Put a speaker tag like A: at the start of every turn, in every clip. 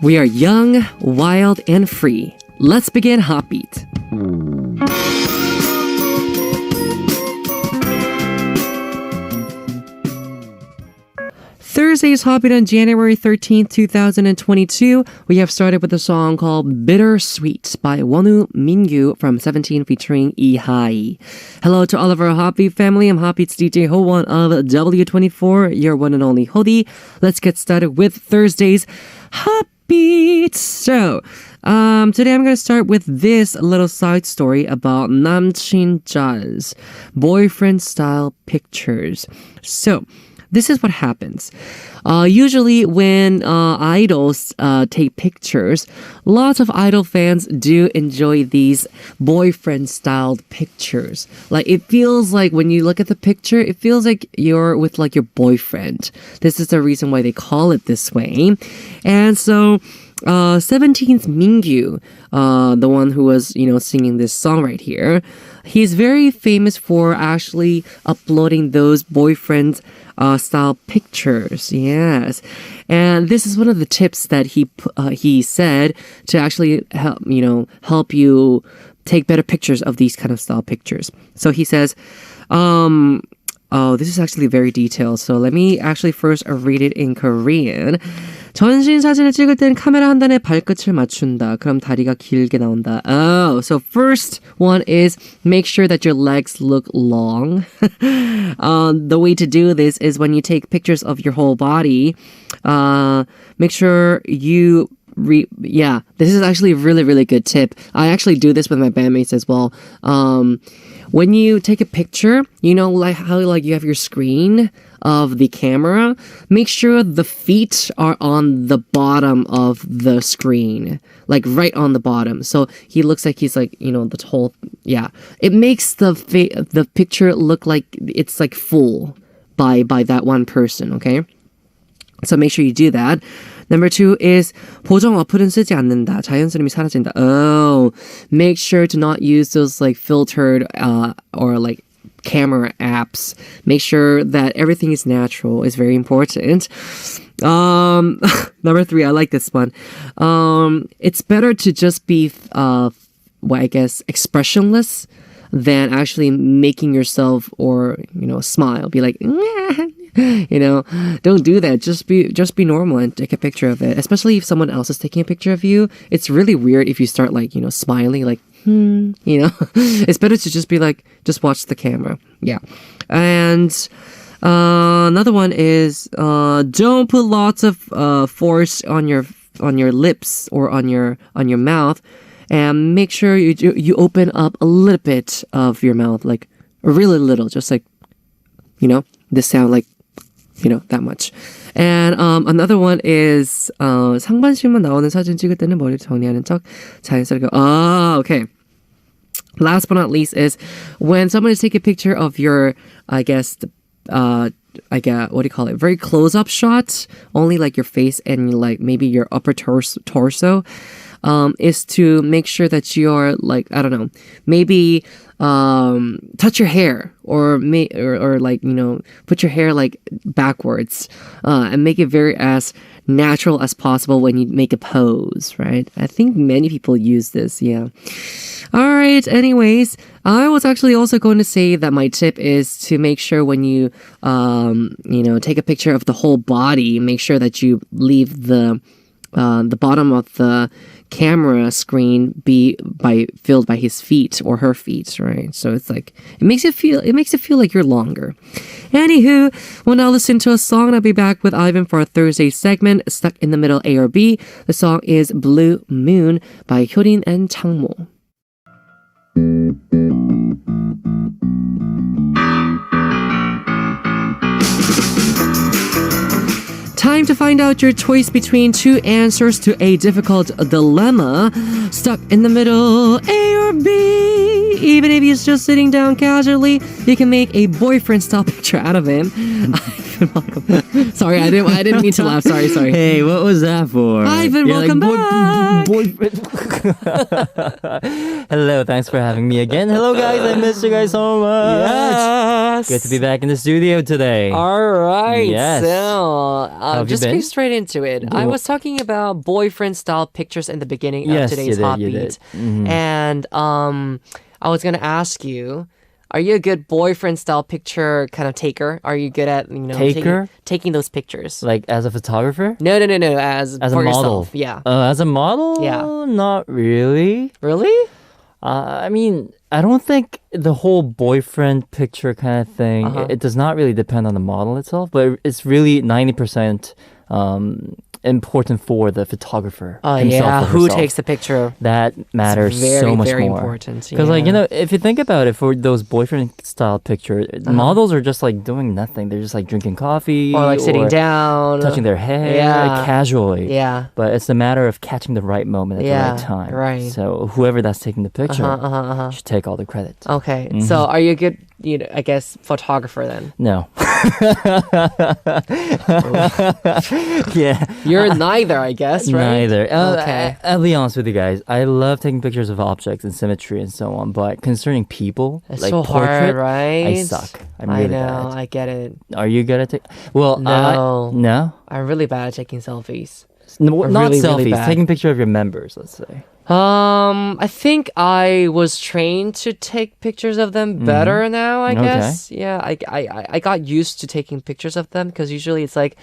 A: We are young, wild, and free. Let's begin HOTBEAT. Thursday's HOTBEAT on January 13th, 2022. We have started with a song called Bittersweet by Wonwoo Mingyu from 17 featuring Ihai. Hello to all of our HOTBEAT family. I'm HOTBEAT's DJ Howon of W24, your one and only Hodi. Let's get started with Thursday's HOTBEAT. So, today I'm going to start with this little side story about 남친짜's boyfriend style pictures. So, this is what happens. Usually when idols take pictures, lots of idol fans do enjoy these boyfriend-styled pictures. Like, it feels like when you look at the picture, it feels like you're with like your boyfriend. This is the reason why they call it this way. And so 17th Mingyu, the one who was, singing this song right here, he's very famous for actually uploading those boyfriend style pictures. Yes. And this is one of the tips that he said to actually help you take better pictures of these kind of style pictures. So he says, this is actually very detailed. So let me actually first read it in Korean. 전신 사진을 찍을 땐 카메라 한 단에 발끝을 맞춘다. 그럼 다리가 길게 나온다. Oh, so first one is make sure that your legs look long. The way to do this is when you take pictures of your whole body, make sure you this is actually a really, really good tip. I actually do this with my bandmates as well. When you take a picture, like how you have your screen of the camera, make sure the feet are on the bottom of the screen, like right on the bottom. So he looks like he's like, the whole, It makes the picture look like it's like full by that one person, okay? So make sure you do that. Number 2 is 보정 어플은 쓰지 않는다. 자연스러움이 사라진다. Oh, make sure to not use those like filtered or like camera apps. Make sure that everything is natural is very important. Number 3, I like this one. It's better to just be expressionless than actually making yourself or smile. Be like don't do that. Just be normal and take a picture of it. Especially if someone else is taking a picture of you. It's really weird if you start smiling like It's better to just be like, just watch the camera. Yeah. And another one is don't put lots of force on your lips or on your mouth, and make sure you open up a little bit of your mouth, like really little, just like this sound, like that much. And another one is 상반신만 나오는 사진 찍을 때는 머리를 정리하는 척 자연스럽게. Okay. Last but not least is when someone is taking a picture of your, what do you call it? Very close-up shot, only like your face and like maybe your upper torso, is to make sure that you're like, I don't know, maybe touch your hair or like, put your hair like backwards, and make it very as natural as possible when you make a pose, right? I think many people use this, yeah. All right, anyways, I was actually also going to say that my tip is to make sure when you, take a picture of the whole body, make sure that you leave the bottom of the camera screen be filled by his feet or her feet, right? So it's like it makes it feel like you're longer. Anywho, we'll now listen to a song and I'll be back with Aivan for our Thursday segment, Stuck in the Middle A or B. The song is Blue Moon by Hodi and Changmo. Time to find out your choice between two answers to a difficult dilemma. Stuck in the middle, A or B. Even if he's just sitting down casually, you can make a boyfriend style picture out of him. Ivan, welcome. Sorry, I didn't mean to laugh. Sorry.
B: Hey, what was that for?
A: Ivan, welcome back.
B: Boyfriend. Hello, thanks for having me again. Hello, guys. I missed you guys so much.
A: Yes.
B: Good to be back in the studio today.
A: All right.
B: Yes.
A: So,
B: have you
A: just
B: been?
A: getting straight into it. I was talking about boyfriend style pictures in the beginning of today's HOTBEAT. And I was going to ask you, are you a good boyfriend style picture kind of taker? Are you good at, taking those pictures?
B: Like as a photographer?
A: No. As
B: a
A: for
B: model?
A: yourself. Yeah.
B: As a model?
A: Yeah.
B: Not really.
A: Really?
B: I mean, I don't think the whole boyfriend picture kind of thing, it does not really depend on the model itself, but it's really 90% important for the photographer himself or
A: who
B: herself.
A: takes the picture?
B: That matters so much
A: very
B: more.
A: Important.
B: Because if you think about it, for those boyfriend style pictures, models are just like doing nothing. They're just like drinking coffee
A: Or like sitting down.
B: touching their hair casually.
A: Yeah.
B: But it's a matter of catching the right moment at the right time.
A: Right.
B: So whoever that's taking the picture should take all the credit.
A: Okay. So are you a good, I guess, photographer then?
B: No. Yeah.
A: You're neither, I guess, right?
B: Neither.
A: Okay.
B: I'll be honest with you guys. I love taking pictures of objects and symmetry and so on, but concerning people,
A: It's
B: like
A: so
B: portrait,
A: hard, right?
B: I suck. I'm really
A: I know,
B: bad.
A: I get it.
B: Are you good at taking? Well,
A: No.
B: no.
A: I'm really bad at taking selfies.
B: No, not
A: really,
B: selfies.
A: really bad.
B: Taking picture of your members, let's say.
A: I think I was trained to take pictures of them better now, I guess. Yeah, I got used to taking pictures of them because usually it's like,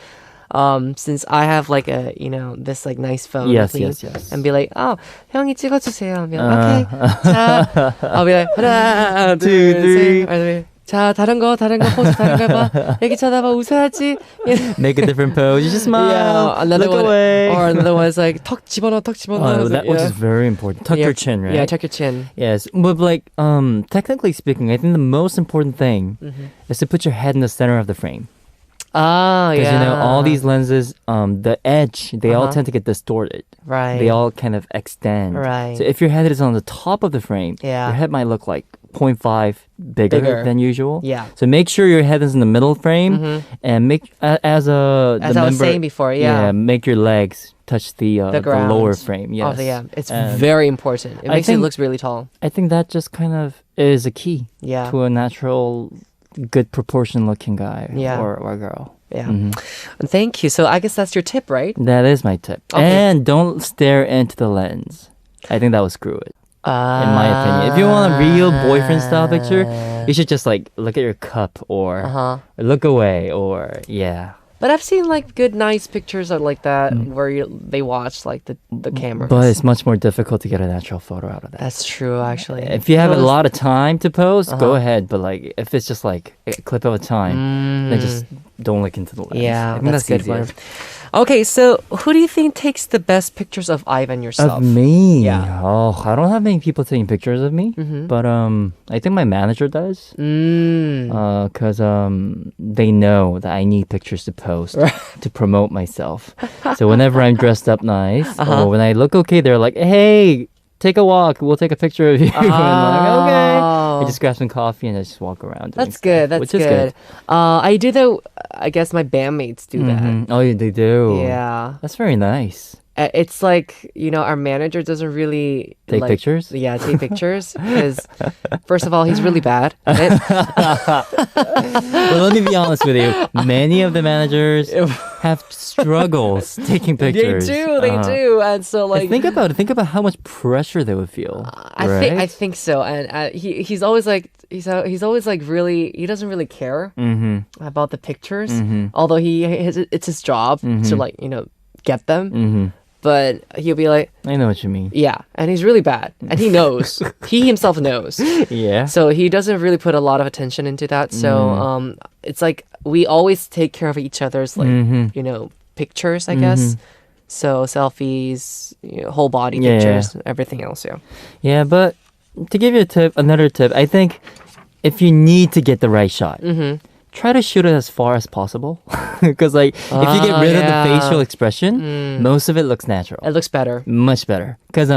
A: since I have like a, this like nice phone.
B: Yes,
A: with me,
B: yes.
A: And be like, 형이 찍어주세요. I'll be like, okay. 자, I'll be like, 하나,
B: Two, three.
A: 셋. 자, 다른 거 포즈 다른 거 해봐. 여기 쳐다봐, 웃어야지.
B: Make a different pose. You just smile.
A: Another
B: Look
A: one,
B: away.
A: Or another one is like, 턱 집어넣어.
B: That which is very important. Tuck your chin, right?
A: Yeah, tuck your chin.
B: Yes, but like, technically speaking, I think the most important thing is to put your head in the center of the frame. Because all these lenses, the edge, they all tend to get distorted.
A: Right.
B: They all kind of extend.
A: Right.
B: So if your head is on the top of the frame, your head might look like 0.5 bigger than usual.
A: Yeah.
B: So make sure your head is in the middle frame, and make as I
A: was saying before,
B: make your legs touch the lower frame. Yes.
A: Oh, yeah. It's very important. It makes it look really tall.
B: I think that just kind of is a key to a natural, good proportion looking guy or girl.
A: Yeah. And thank you. So I guess that's your tip, right?
B: That is my tip.
A: Okay.
B: And don't stare into the lens. I think that will screw it. In my opinion. If you want a real boyfriend style picture, you should just like look at your cup or look away or
A: But I've seen like good, nice pictures of like that where they watch like the cameras.
B: But it's much more difficult to get a natural photo out of that.
A: That's true, actually.
B: If you have a lot of time to post, go ahead. But like, if it's just like a clip of a time, then just don't look into the lens.
A: Yeah,
B: I think
A: that's a good
B: easier.
A: one. Okay, so who do you think takes the best pictures of Aivan yourself?
B: Of me?
A: Yeah.
B: Oh, I don't have many people taking pictures of me, but I think my manager does. Because they know that I need pictures to post to promote myself. So whenever I'm dressed up nice, or when I look okay, they're like, hey, take a walk. We'll take a picture of you. And I'm like, okay. I just grab some coffee and I just walk around.
A: That's good. That's good. I do that. I guess my bandmates do that.
B: Oh, yeah, they do.
A: Yeah.
B: That's very nice.
A: It's like, our manager doesn't really
B: take pictures?
A: Yeah, take pictures. Because, first of all, he's really bad at it.
B: Well, let me be honest with you. Many of the managers have struggles taking pictures.
A: They do. And so, like...
B: Think about it. Think about how much pressure they would feel.
A: I think so. And he's always like... He's always like really... He doesn't really care about the pictures. Although it's his job to like, get them. But he'll be like...
B: I know what you mean.
A: Yeah, and he's really bad. And he knows. He himself knows.
B: Yeah.
A: So he doesn't really put a lot of attention into that. So it's like we always take care of each other's like, pictures, I guess. So selfies, whole body pictures, everything else,
B: Yeah, but to give you another tip, I think if you need to get the right shot, try to shoot it as far as possible. Because like if you get rid of the facial expression, most of it looks natural.
A: It looks better.
B: Much better. Because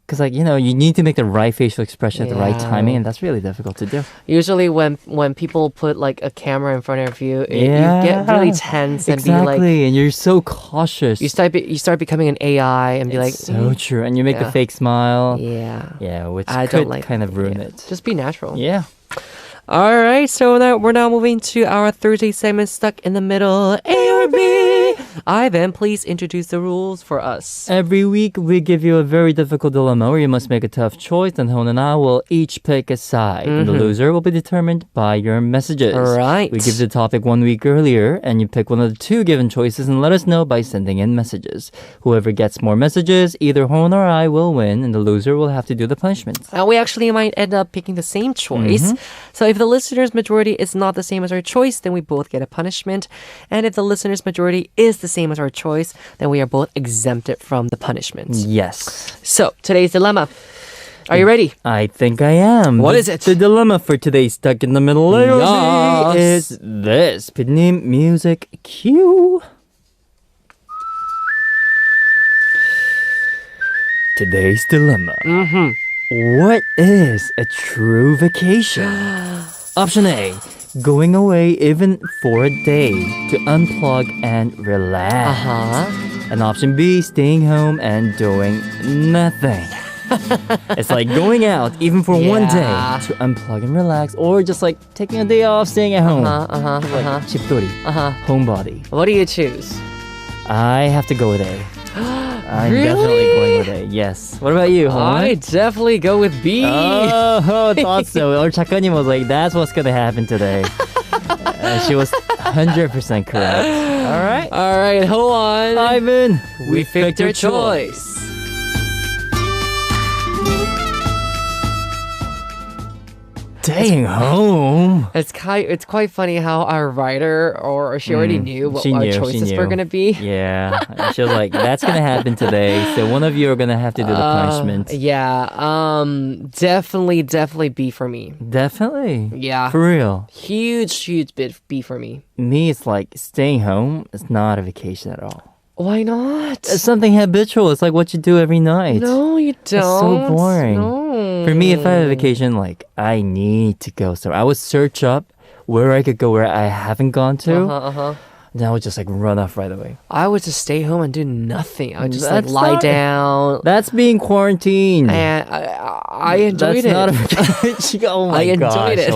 B: Because, like, you need to make the right facial expression at the right timing, and that's really difficult to do.
A: Usually when people put like a camera in front of you, you get really tense and
B: exactly, and you're so cautious.
A: You start becoming an AI and be
B: so true. And you make a fake smile.
A: Yeah,
B: which
A: I
B: could
A: don't like
B: kind of ruin it.
A: Just be natural.
B: Yeah.
A: All right, so we're now moving to our Thursday segment, Stuck in the Middle, A or B. Ivan, please introduce the rules for us.
B: Every week, we give you a very difficult dilemma where you must make a tough choice, and Hon and I will each pick a side. And the loser will be determined by your messages.
A: Right.
B: We give the topic 1 week earlier, and you pick one of the 2 given choices and let us know by sending in messages. Whoever gets more messages, either Hon or I will win, and the loser will have to do the punishment.
A: We actually might end up picking the same choice. So if the listener's majority is not the same as our choice, then we both get a punishment. And if the listener's majority is the same as our choice, then we are both exempted from the punishment.
B: Yes.
A: So, today's dilemma. Are you ready?
B: I think I am.
A: What is it?
B: The dilemma for today's Stuck in the Middle is this. Pit님, music cue. Today's dilemma. What is a true vacation? Option A, going away even for a day to unplug and relax. And option B, staying home and doing nothing. It's like going out even for one day to unplug and relax, or just like taking a day off, staying at home. Like 집돌이, homebody.
A: What do you choose?
B: I have to go with A. I'm
A: Really?
B: definitely going with A. Yes. What about you, Howon?
A: I definitely go with B.
B: Oh, thought so. Our 작가님 was like, that's what's gonna happen today. She was 100% correct. All right.
A: All right, hold on.
B: Ivan,
A: we picked your choice.
B: Staying home.
A: It's quite funny how our writer, or she already knew what our choices were going to be.
B: Yeah. She was like, that's going to happen today. So one of you are going to have to do the punishment.
A: Yeah. Definitely B for me.
B: Definitely?
A: Yeah.
B: For real?
A: Huge bit B for me.
B: Me, it's like staying home is not a vacation at all.
A: Why not?
B: It's something habitual. It's like what you do every night.
A: No, you don't.
B: It's so boring.
A: No.
B: For me, if I have a vacation, like, I need to go somewhere. I would search up where I could go where I haven't gone to. Then I would just like run off right away.
A: I would just stay home and do nothing. I would just lie down.
B: That's being quarantined.
A: And I enjoyed it.
B: That's not a vacation. Oh my gosh. I enjoyed it.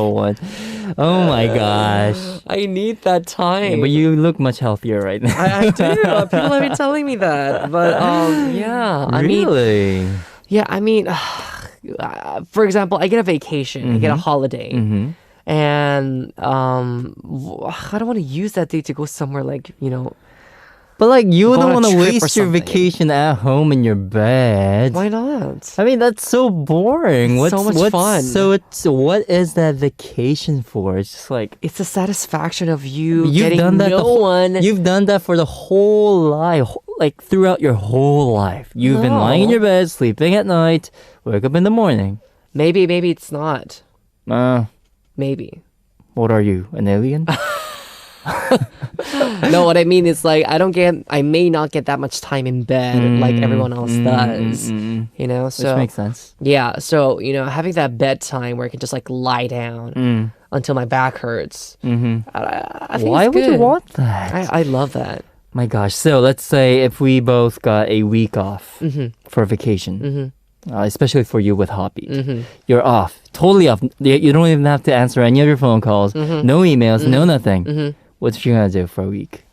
B: Oh my gosh.
A: I need that time.
B: Yeah, but you look much healthier right now.
A: I do. People have been telling me that. But yeah.
B: Really?
A: I mean, for example, I get a vacation. I get a holiday. And I don't want to use that day to go somewhere like,
B: But like you don't want to waste your vacation at home in your bed.
A: Why not?
B: I mean, that's so boring.
A: It's so much fun.
B: So what is that vacation for? It's just like
A: it's the satisfaction of you've
B: getting
A: done that one.
B: You've done that for the whole life, like throughout your whole life. You've been lying in your bed, sleeping at night, wake up in the morning.
A: Maybe it's not. Maybe.
B: What are you, an alien?
A: No, what I mean is like I may not get that much time in bed like everyone else does. So
B: which makes sense.
A: Yeah, so having that bedtime where I can just like lie down until my back hurts. I think
B: Why
A: it's
B: would
A: good.
B: you want that?
A: I love that.
B: My gosh. So let's say if we both got a week off for vacation. Especially for you with HOTBEAT. You're off. Totally off. You don't even have to answer any of your phone calls. No emails, no nothing. What you gonna do for a week?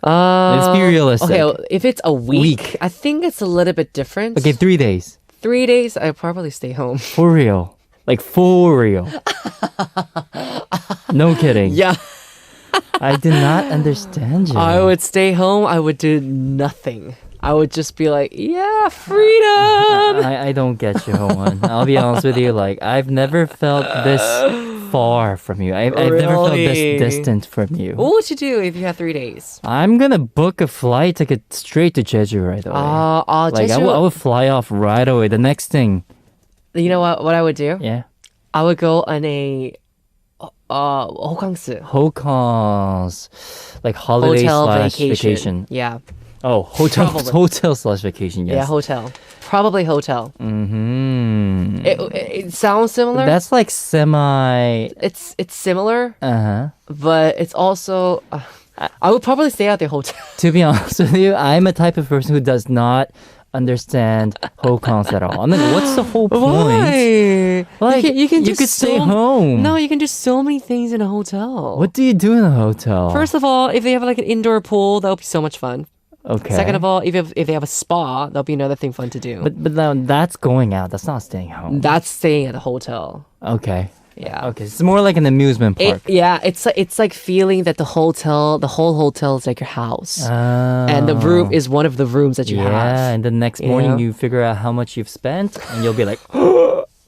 B: Let's be realistic.
A: Okay, if it's a week, I think it's a little bit different.
B: Okay, 3 days.
A: 3 days, I'd probably stay home.
B: For real. Like, for real. No kidding.
A: Yeah.
B: I did not understand you.
A: I would stay home. I would do nothing. I would just be like, yeah, freedom.
B: I don't get you, Howon. I'll be honest with you. Like, I've never felt this far from you. I've never felt this distant from you.
A: What would you do if you had 3 days?
B: I'm gonna book a flight ticket straight to Jeju right away. Like,
A: Jeju.
B: I would fly off right away. The next thing.
A: You know what I would do?
B: Yeah.
A: I would go on a 호캉스.
B: Hokan's like holiday
A: Hotel
B: / vacation.
A: Yeah.
B: Oh, hotel,
A: Probably.
B: hotel/vacation. Yes.
A: Yeah, hotel. Probably hotel.
B: Mm-hmm.
A: It sounds similar.
B: That's like semi.
A: It's similar,
B: Uh-huh.
A: but it's also. I would probably stay at the hotel.
B: To be honest with you, I'm a type of person who does not understand hokons at all. I mean, what's the whole point?
A: Why?
B: Like,
A: you can
B: you
A: do
B: could stay
A: so-
B: home.
A: No, you can do so many things in a hotel.
B: What do you do in a hotel?
A: First of all, if they have like an indoor pool, that would be so much fun.
B: okay.
A: Second of all, if they have a spa, that'll be another thing fun to do.
B: but now that's going out. That's not staying home.
A: That's staying at the hotel.
B: Okay.
A: Yeah.
B: Okay. It's more like an amusement park.
A: It's like feeling that the whole hotel is like your house,
B: Oh.
A: and the room is one of the rooms that you
B: Yeah,
A: have.
B: and the next morning
A: Yeah.
B: you figure out how much you've spent, and you'll be like,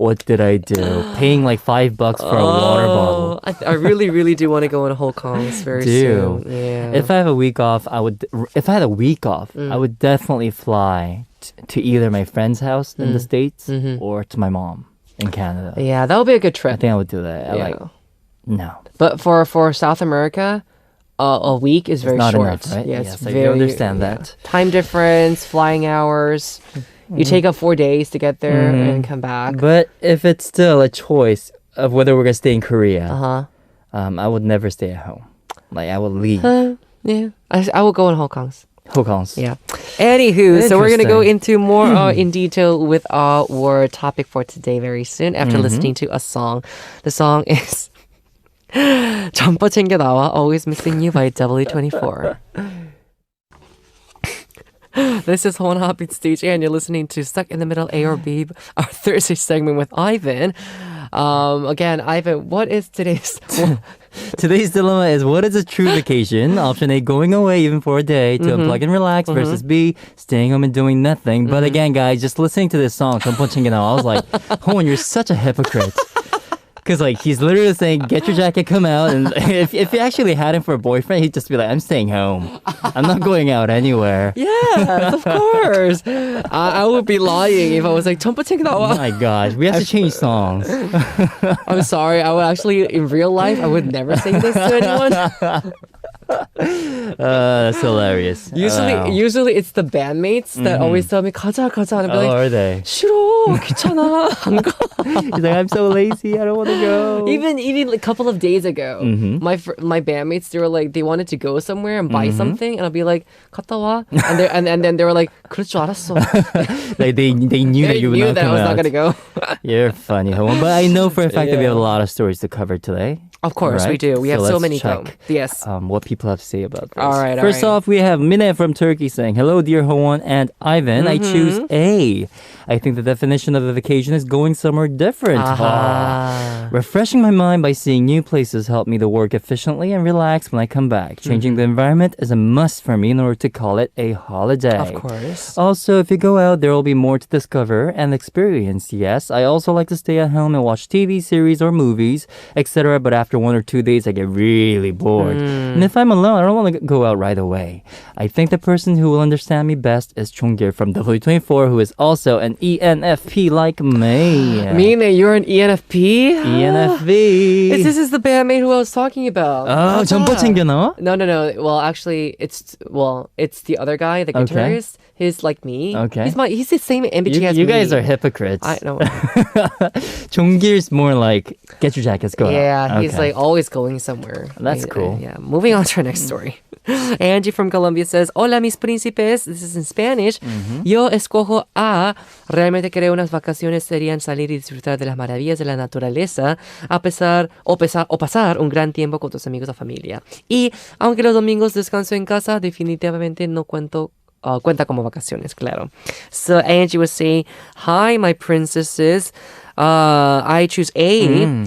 B: "What did I do? Paying like $5 for a water bottle."
A: I really, really do want to go on Hong Kong very soon. Yeah.
B: If I have a week off, I would. If I had a week off, I would definitely fly to either my friend's house in the States or to my mom in Canada.
A: Yeah, that would be a good
B: I
A: trip.
B: think I would do that. I
A: Yeah.
B: like no.
A: But for South America, a week is very
B: not
A: short.
B: enough, right?
A: Yeah,
B: Yes,
A: it's
B: I do
A: very
B: understand
A: yeah.
B: that.
A: Time difference, flying hours. You take up 4 days to get there and come back.
B: But if it's still a choice of whether we're gonna stay in Korea,
A: Uh-huh.
B: I would never stay at home. Like I would leave.
A: Yeah. I will go in Hong Kong's.
B: Hokons.
A: Yeah. Anywho, so we're going to go
B: Interesting.
A: into more in detail with our topic for today very soon after listening to a song. The song is 점퍼 챙겨 나와 Always Missing You by W24. This is Howon HOTBEAT Stage A, and you're listening to Stuck in the Middle A or B, our Thursday segment with Ivan. Again, Ivan, what is today's...
B: Today's dilemma is, what is a true vacation? Option A, going away even for a day to unplug and relax, versus B, staying home and doing nothing. But again, guys, just listening to this song, 점퍼 챙겨 나와, I was like, Howon, you're such a hypocrite. Because like he's literally saying, get your jacket, come out. And if you actually had him for a boyfriend, he'd just be like, I'm staying home. I'm not going out anywhere.
A: Yes, of course. I would be lying if I was like, 점퍼 챙겨
B: Oh
A: 나와.
B: my gosh, we have to change songs.
A: I'm sorry. I would actually, in real life, I would never say this to anyone.
B: That's hilarious.
A: Usually it's the bandmates that always tell me 가자 가자 and I'd be
B: Oh,
A: like
B: are they?
A: 싫어 귀찮아 안 가.
B: He's like, I'm so lazy, I don't want to go.
A: Even like a couple of days ago, my bandmates they were like they wanted to go somewhere and buy something and I'll be like 갔다 와 and then they were like 그럴 줄 알았어.
B: Like they knew that
A: They
B: you would
A: knew
B: not
A: that I
B: come
A: was
B: out.
A: not gonna go.
B: You're funny, Howon. But I know for a fact that we have a lot of stories to cover today.
A: Of course we
B: Right?
A: do. We have so
B: let's
A: many
B: check,
A: though. Yes.
B: what people have to say about this.
A: All right, all
B: First
A: right.
B: off, we have Mine from Turkey saying, hello, dear Howon and Ivan. I choose A. I think the definition of a vacation is going somewhere different.
A: Aha.
B: Refreshing my mind by seeing new places help me to work efficiently and relax when I come back. Changing the environment is a must for me in order to call it a holiday.
A: Of course.
B: Also, if you go out, there will be more to discover and experience. Yes, I also like to stay at home and watch TV series or movies, etc. But after 1 or 2 days, I get really bored. And if I'm alone, I don't want to go out right away. I think the person who will understand me best is Chonggir from W24, who is also an ENFP like me.
A: Mine, you're an ENFP?
B: ENFP.
A: This is the bandmate who I was talking about.
B: Oh, 점퍼 챙겨 나와?
A: No. Well, actually, it's the other guy, the
B: Okay.
A: guitarist. He's like me.
B: Okay.
A: He's the same MBG as me.
B: You guys are hypocrites.
A: I know.
B: Chonggir's more like, get your jackets, go out.
A: Yeah, he's
B: Okay.
A: like always going somewhere.
B: That's
A: Like,
B: cool.
A: Yeah. Moving on to our next story. Angie from Colombia says, Hola mis príncipes. This is in Spanish. Yo escojo A. Realmente creo unas vacaciones serían salir y disfrutar de las maravillas de la naturaleza o pasar un gran tiempo con tus amigos o familia. Y aunque los domingos descanso en casa, definitivamente no cuenta como vacaciones, claro. So Angie was saying, hi, my princesses. I choose A.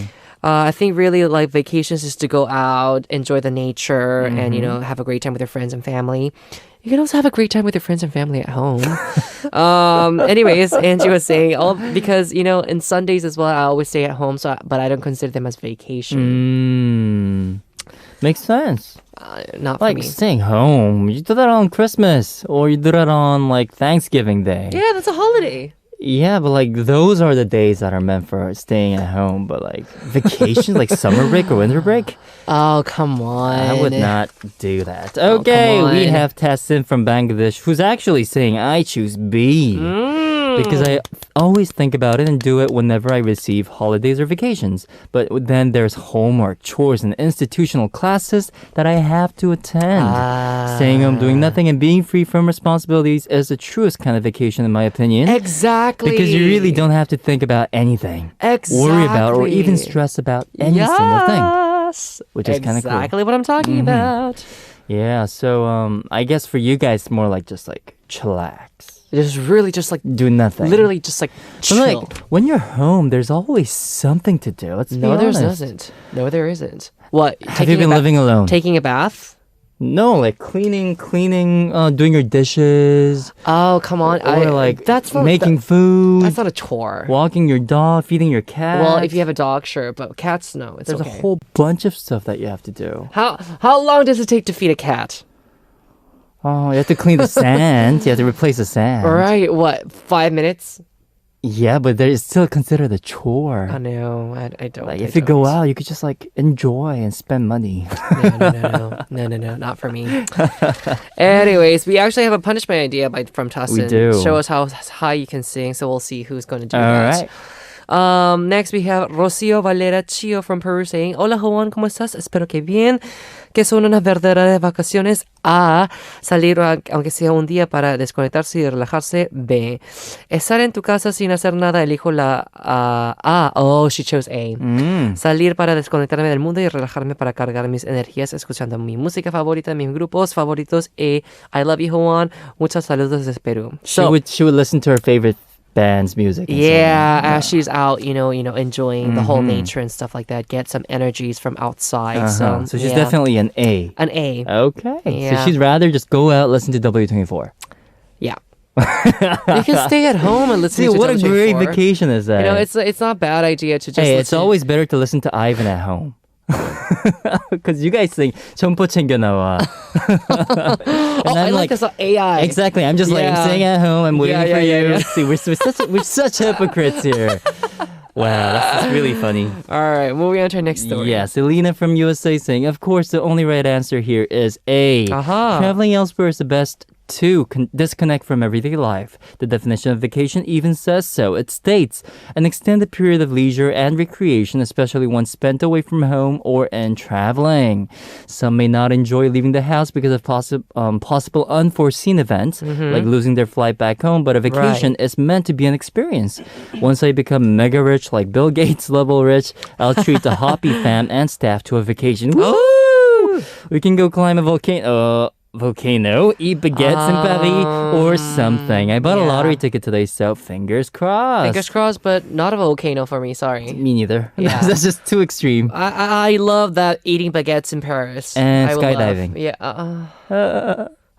A: I think really like vacations is to go out, enjoy the nature, and have a great time with your friends and family. You can also have a great time with your friends and family at home. Anyways, Angie was saying, because in Sundays as well, I always stay at home, but I don't consider them as vacation.
B: Makes sense.
A: Not for
B: Like
A: me.
B: staying home. You do that on Christmas or you do that on like Thanksgiving Day.
A: Yeah, that's a holiday.
B: Yeah, but like those are the days that are meant for staying at home. But like vacations, like summer break or winter break,
A: Oh, come on.
B: I would not do that.
A: Oh,
B: Okay,
A: come
B: we
A: on.
B: have Tasin from Bangladesh who's actually saying I choose B. Because I always think about it and do it whenever I receive holidays or vacations. But then there's homework, chores, and institutional classes that I have to attend. Staying home, doing nothing, and being free from responsibilities is the truest kind of vacation, in my opinion.
A: Exactly.
B: Because you really don't have to think about anything, worry about, or even stress about any single thing. Which is kind of cool.
A: Exactly what I'm talking about.
B: Yeah, so I guess for you guys, more like just like chillax.
A: Just really just like
B: Do nothing.
A: literally just like chill.
B: But like when you're home, there's always something to do. Let's be
A: No, there
B: honest.
A: isn't. No, there isn't. What?
B: Have you been living alone?
A: Taking a bath?
B: No, like cleaning, doing your dishes,
A: Oh, come on.
B: or like
A: that's not,
B: making food,
A: that's not a chore.
B: walking your dog, feeding your cat.
A: Well, if you have a dog, sure, but cats, no. It's
B: there's
A: okay.
B: a whole bunch of stuff that you have to do.
A: How long does it take to feed a cat?
B: Oh, you have to clean the sand. You have to replace the sand.
A: All right, what? 5 minutes?
B: Yeah, but there is still considered a chore.
A: Oh no, I don't.
B: Like
A: I
B: if you go
A: don't.
B: out, you could just like enjoy and spend money.
A: No, not for me. Anyways, we actually have a punishment idea from Tasin.
B: We do.
A: Show us how high you can sing, so we'll see who's going to do
B: All
A: that.
B: right.
A: Next we have Rocio Valera Chio from Peru saying, Hola Howon, ¿cómo estás? Espero que bien. Que son unas verdaderas vacaciones. A. Salir aunque sea un día para desconectarse y relajarse. B. Estar en tu casa sin hacer nada. Elijo la A. Oh, she chose A. Salir para desconectarme del mundo y relajarme para cargar mis energías escuchando mi música favorita, mis grupos favoritos. I love you, Howon. Muchos saludos desde Perú.
B: She would listen to her favorite band's music. And
A: Yeah,
B: so on.
A: as she's out, enjoying the whole nature and stuff like that. Get some energies from outside. So
B: she's
A: yeah.
B: definitely an A.
A: An A.
B: Okay.
A: Yeah.
B: So she'd rather just go out, listen to W24.
A: Yeah. You can stay at home and listen
B: See,
A: to
B: what a great
A: WJ4.
B: vacation is that?
A: It's not a bad idea to just
B: Hey, it's
A: listen.
B: always better to listen to Ivan at home. Because you guys think 점포 챙겨 나와. And
A: I like this AI.
B: Exactly. I'm just like, I'm
A: Yeah.
B: staying at home. I'm waiting for you.
A: yeah.
B: See, we're such hypocrites here. Wow, that's really funny.
A: All right, moving on to our next story.
B: Yes, Elena from USA saying, of course, the only right answer here is A.
A: Aha.
B: Traveling elsewhere is the best to disconnect from everyday life. The definition of vacation even says so. It states, an extended period of leisure and recreation, especially one spent away from home or in traveling. Some may not enjoy leaving the house because of possible unforeseen events, like losing their flight back home, but a vacation is meant to be an experience. Once I become mega rich, like Bill Gates level rich, I'll treat the HOTBEAT fam and staff to a vacation. Woo! We can go climb a volcano, eat baguettes in Paris, or something. I bought a lottery ticket today, so fingers crossed.
A: Fingers crossed, but not a volcano for me. Sorry.
B: Me neither.
A: Yeah.
B: That's just too extreme.
A: I love that eating baguettes in Paris.
B: And
A: I would love.
B: skydiving.
A: Yeah.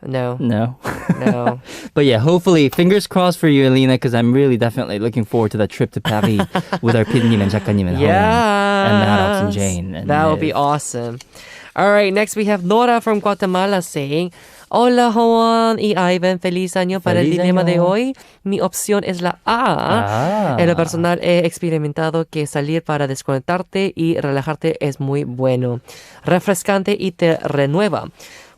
A: No.
B: No.
A: No.
B: But yeah, hopefully, fingers crossed for you, Elena, because I'm really definitely looking forward to that trip to Paris with our PD님 and 작가님 and Howon and Maddox and Jane. And
A: That would be
B: Liv.
A: awesome. All right, next we have Nora from Guatemala saying, Hola, Howon y Aivan, feliz año para el
B: Feliz
A: dilema
B: año.
A: de hoy. Mi opción es la A. En lo personal he experimentado que salir para desconectarte y relajarte es muy bueno, refrescante y te renueva.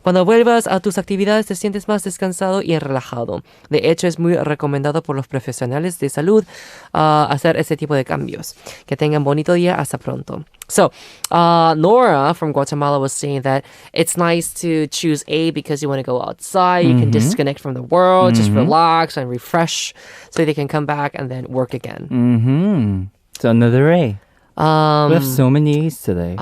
A: Cuando vuelvas a tus actividades te sientes más descansado y relajado. De hecho, es muy recomendado por los profesionales de salud hacer ese tipo de cambios. Que tengan bonito día. Hasta pronto. So, Nora from Guatemala was saying that it's nice to choose A because you want to go outside. You can disconnect from the world, just relax and refresh so they can come back and then work again.
B: Mm-hmm. So another A. We have so many A's today.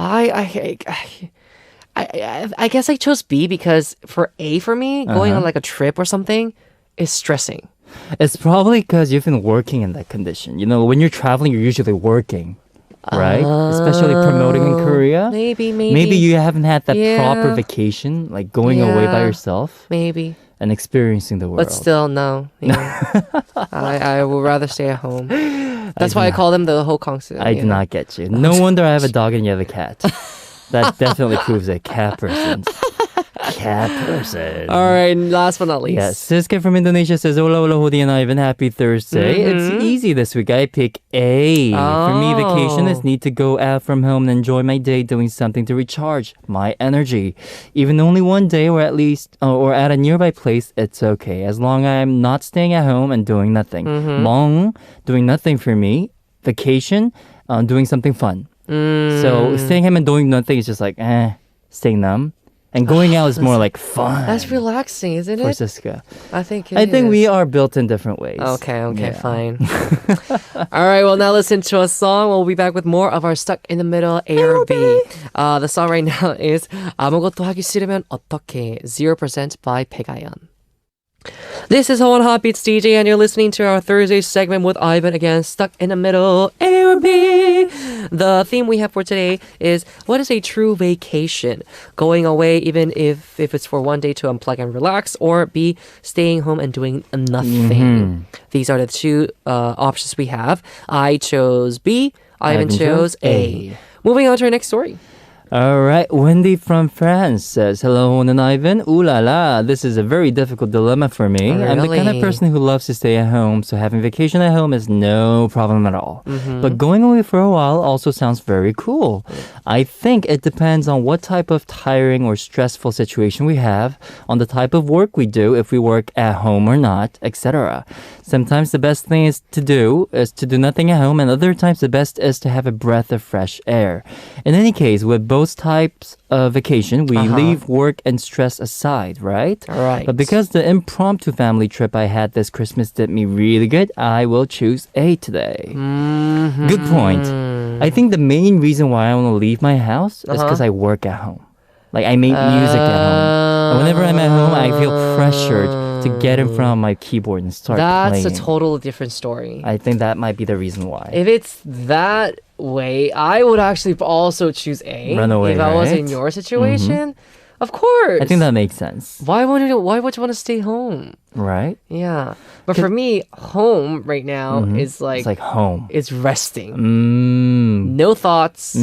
A: I guess I chose B because for A for me, going on like a trip or something is stressing.
B: It's probably because you've been working in that condition. You know, when you're traveling, you're usually working, right? Especially promoting in Korea.
A: Maybe.
B: Maybe you haven't had that
A: Yeah.
B: proper vacation, like going away by
A: Yeah.
B: yourself
A: Maybe.
B: and experiencing the world.
A: But still, no. I would rather stay at home. That's why I call them the Hokongsu.
B: I did not get you. No wonder I have a dog and you have a cat. That definitely proves a cat person. cat person.
A: All right, and last but not least.
B: Yeah, Sisca from Indonesia says, Hola, hola, Hodi and Ivan. Happy Thursday. It's easy this week. I pick A. For me, vacation is need to go out from home and enjoy my day doing something to recharge my energy. Even only one day or at least, or at a nearby place, it's okay. As long as I'm not staying at home and doing nothing. Long, doing nothing for me. Vacation, doing something fun. So staying home and doing nothing is just like, staying numb. And going out is more like fun.
A: That's relaxing, isn't
B: For
A: it?
B: Sisca.
A: I think
B: we are built in different ways.
A: Okay, fine. All right, well, now listen to a song. We'll be back with more of our Stuck in the Middle A or B. The song right now is 아무것도 하기 싫으면 어떡해 0% by 백아연. This is Howon HOTBEAT's DJ, and you're listening to our Thursday segment with Ivan again, Stuck in the Middle, A or B. The theme we have for today is, what is a true vacation? Going away, even if it's for one day to unplug and relax, or B, staying home and doing nothing. These are the two options we have. I chose B, Ivan chose A. Moving on to our next story.
B: All right, Wendy from France says, Hello, Hon and Ivan. Ooh la la, this is a very difficult dilemma for me.
A: Really?
B: I'm the kind of person who loves to stay at home, so having vacation at home is no problem at all. But going away for a while also sounds very cool. I think it depends on what type of tiring or stressful situation we have, on the type of work we do, if we work at home or not, etc. Sometimes the best thing is to do nothing at home, and other times the best is to have a breath of fresh air. In any case, with both types of vacation, we leave work and stress aside, right?
A: Right.
B: But because the impromptu family trip I had this Christmas did me really good, I will choose A today. Good point. I think the main reason why I want to leave my house is because I work at home. Like, I make music at home. And whenever I'm at home, I feel pressured to get in front of my keyboard and start playing.
A: That's a totally different story.
B: I think that might be the reason why.
A: If it's that way, I would actually also choose A.
B: Run away,
A: if I was
B: right?
A: in your situation. Of course.
B: I think that makes sense.
A: Why would you want to stay home?
B: Right?
A: Yeah. But for me, home right now is like...
B: It's like home.
A: It's resting. No thoughts.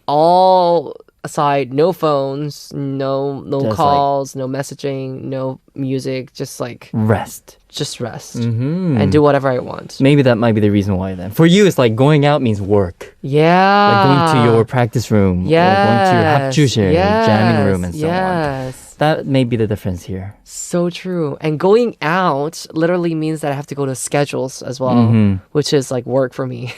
A: All aside, no phones, no
B: Just
A: calls, no messaging, no music, just like...
B: Rest.
A: Just rest. And do whatever I want.
B: Maybe that might be the reason why then. For you, it's like going out means work.
A: Yeah.
B: Like going to your practice room.
A: Yes.
B: Or going to your 합주실,
A: yes.
B: jamming room and so on.
A: Yes.
B: That may be the difference here.
A: So true. And going out literally means that I have to go to schedules as well, which is like work for me.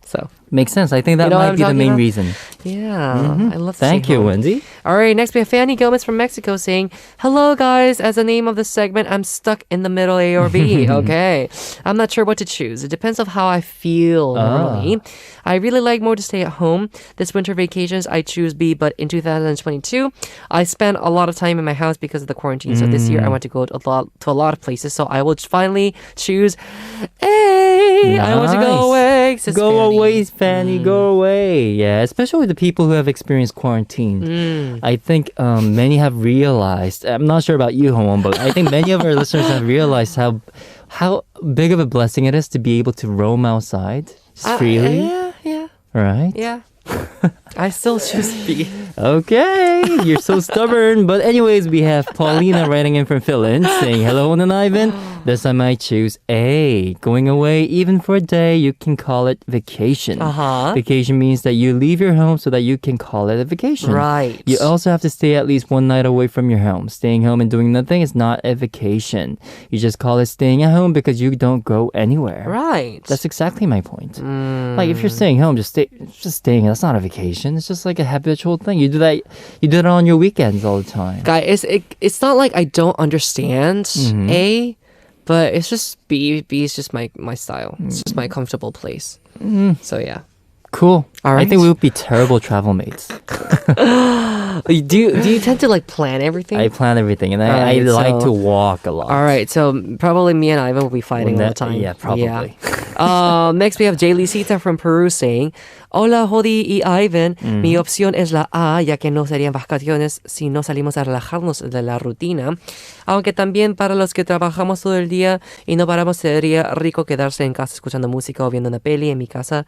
A: So
B: makes sense. I think that might be the main reason.
A: Yeah, I love.
B: Thank you, Wendy.
A: All right, next we have Fany Gomez from Mexico saying, "Hello guys. As the name of the segment, I'm stuck in the middle, A or B. Okay, I'm not sure what to choose. It depends on how I feel normally. I really like more to stay at home. This winter vacations, I choose B. But in 2022, I spent a lot of time in my house because of the quarantine. So this year, I want to go to a lot of places. So I will finally choose A.
B: Nice.
A: I want to go away. Says
B: Go
A: Fany.
B: away, Fanny. Go away. Yeah, especially the people who have experienced quarantine. I think many have realized. I'm not sure about you, Howon, but I think many of our listeners have realized how big of a blessing it is to be able to roam outside freely.
A: Yeah.
B: Right?
A: Yeah. I still choose B.
B: Okay, you're so stubborn. But anyways, we have Paulina writing in from Finland saying, Hello, and Ivan. This time I choose A. Going away, even for a day, you can call it vacation. Vacation means that you leave your home so that you can call it a vacation.
A: Right.
B: You also have to stay at least one night away from your home. Staying home and doing nothing is not a vacation. You just call it staying at home because you don't go anywhere.
A: Right.
B: That's exactly my point. Like if you're staying home, just staying. That's not a vacation. It's just like a habitual thing. You do that. You do it on your weekends all the time.
A: Guys, it's not like I don't understand A, but it's just B. B is just my style. It's just my comfortable place. So yeah.
B: Cool.
A: All right.
B: I think we would be terrible travel mates.
A: Do you tend to like plan everything?
B: I plan everything, and I like to walk a lot.
A: All right, so probably me and Ivan will be fighting all the time.
B: Yeah, probably.
A: Yeah. Next, we have Jellycita from Peru saying, Hola, Hodi y Aivan. Mi opción es la A, ya que no serían vacaciones si no salimos a relajarnos de la rutina. Aunque también para los que trabajamos todo el día y no paramos, sería rico quedarse en casa escuchando música o viendo una peli. En mi casa,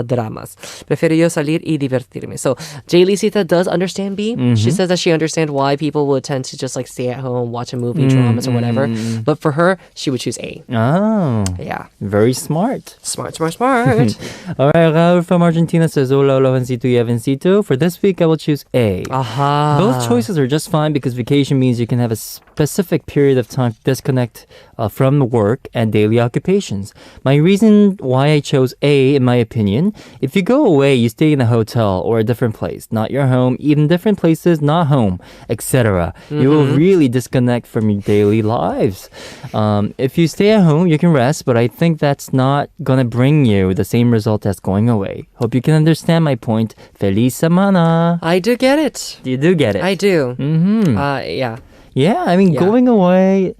A: dramas. Prefiero yo salir y divertirme. So, Jellycita does understand B. She says that she understands why people would tend to just like stay at home, watch a movie, dramas or whatever. But for her, she would choose A.
B: Oh.
A: Yeah.
B: Very smart.
A: Smart.
B: All right, Raul from Argentina says, Hola, hola, Vencito y Vencito. For this week, I will choose A.
A: Aha.
B: Both choices are just fine because vacation means you can have a specific period of time to disconnect from work and daily occupations. My reason why I chose A, in my opinion, if you go away, you stay in a hotel or a different place, not your home, even different places, not home, etc. You will really disconnect from your daily lives. If you stay at home, you can rest, but I think that's not gonna bring you the same result as going away. Hope you can understand my point. Feliz semana.
A: I do get it.
B: You do get it.
A: I do. Yeah.
B: Yeah, I mean, going away,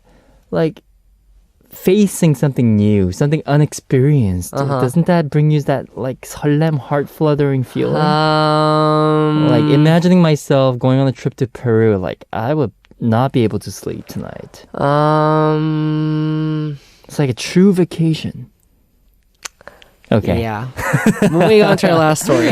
B: like, facing something new, something unexperienced, doesn't that bring you that, like, 설렘, heart-fluttering feeling? Like, imagining myself going on a trip to Peru, like, I would not be able to sleep tonight. It's like a true vacation. Okay.
A: Yeah. Moving on to our last story.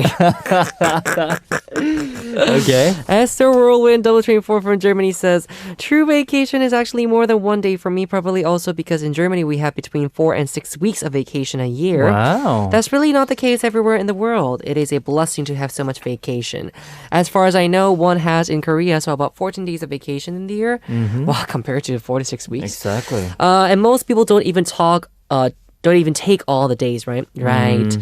B: Okay.
A: Esther Whirlwind 334 from Germany says, true vacation is actually more than one day for me, probably also because in Germany we have between 4 and 6 weeks of vacation a year.
B: Wow.
A: That's really not the case everywhere in the world. It is a blessing to have so much vacation. As far as I know, one has in Korea, so about 14 days of vacation in the year. Well, compared to 4 to 6 weeks.
B: Exactly.
A: And most people don't even take all the days, right? Right.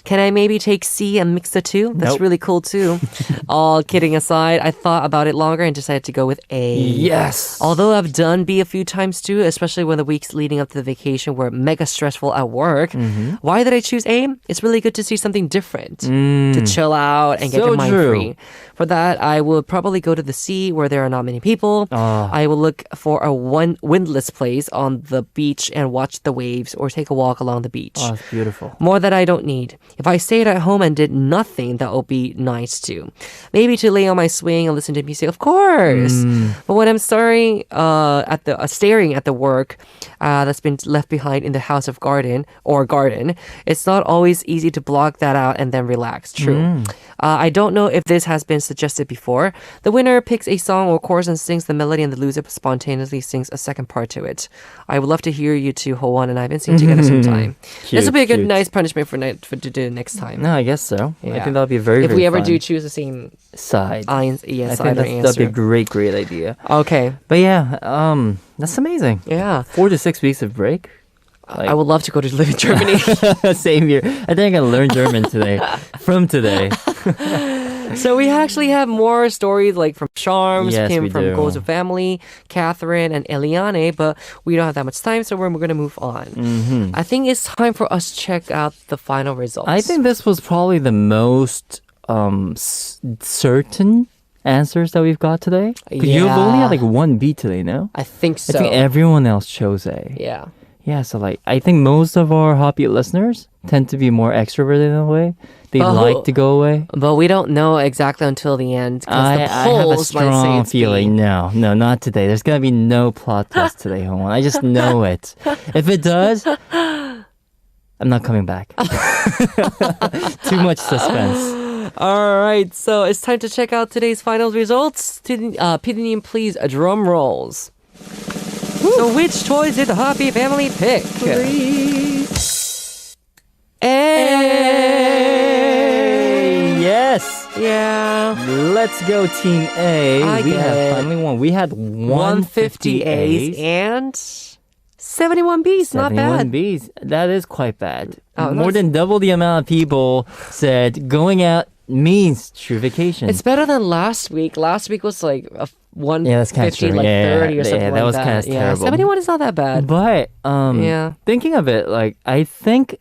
A: Can I maybe take C and mix the two? That's
B: Nope.
A: really cool too. All kidding aside, I thought about it longer and decided to go with A.
B: Yes.
A: Although I've done B a few times too, especially when the weeks leading up to the vacation were mega stressful at work. Why did I choose A? It's really good to see something different, to chill out and get
B: So
A: your mind
B: true.
A: free. For that, I will probably go to the C where there are not many people. I will look for a windless place on the beach and watch the waves or take a walk along the beach.
B: Oh, it's beautiful.
A: More that I don't need. If I stayed at home and did nothing, that would be nice too. Maybe to lay on my swing and listen to music, of course. But when I'm staring at the work that's been left behind in the house of garden, it's not always easy to block that out and then relax. True. I don't know if this has been suggested before. The winner picks a song or chorus and sings the melody, and the loser spontaneously sings a second part to it. I would love to hear you two, Howon and Aivan, sing together sometime. This will be a good,
B: cute.
A: nice punishment for to do next time.
B: No, I guess so. I
A: Yeah.
B: think that'll be very,
A: If
B: very
A: we ever
B: fun.
A: do choose the same
B: side.
A: side
B: I think
A: or
B: that'd be a
A: answer.
B: great idea.
A: Okay.
B: But yeah, that's amazing.
A: Yeah.
B: 4 to 6 weeks of break.
A: I would love to go to live in Germany.
B: Same here. I think I gotta learn German today. From today.
A: So we actually have more stories like from Charms,
B: Yes,
A: came
B: we
A: from
B: do.
A: Goes of Family, Catherine, and Eliane, but we don't have that much time, so we're going to move on. I think it's time for us to check out the final results.
B: I think this was probably the most certain answers that we've got today. 'Cause you've only had like one B today, no?
A: I think so.
B: I think everyone else chose A.
A: Yeah.
B: Yeah, so like I think most of our HOTBEAT listeners tend to be more extroverted in a way. They like to go away.
A: But we don't know exactly until the end. 'Cause the
B: I have a
A: polls might say
B: strong
A: it's
B: feeling.
A: B.
B: No, not today. There's gonna be no plot twist today, Howon. I just know it. If it does, I'm not coming back. Too much suspense.
A: All right, so it's time to check out today's final results. Pidinim, please, drum rolls. So which toys did the Happy Family pick? A.
B: Yes.
A: Yeah.
B: Let's go, Team A.
A: I
B: we
A: get
B: have
A: it.
B: finally won. We had
A: 150 A's and 71 B's. Not
B: 71
A: bad.
B: B's. That is quite bad.
A: Oh,
B: More
A: that's-
B: than double the amount of people said going out means true vacation.
A: It's better than last week. Last week was like a 150,
B: Yeah, that's kinda true.
A: like
B: Yeah,
A: 30 or
B: yeah,
A: something
B: that
A: like
B: was
A: that.
B: kinda terrible.
A: 71 is not that bad.
B: But
A: Yeah.
B: thinking of it, like I think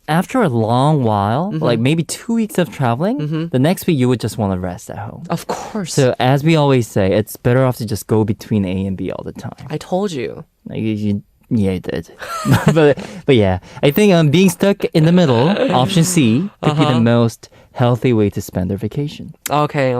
B: after a long while,
A: Mm-hmm.
B: like maybe 2 weeks of traveling, the next week you would just want to rest at home.
A: Of course.
B: So as we always say, it's better off to just go between A and B all the time.
A: I told you.
B: Like you Yeah, I did. but yeah, I think being stuck in the middle, option C, could be the most healthy way to spend their vacation.
A: Okay.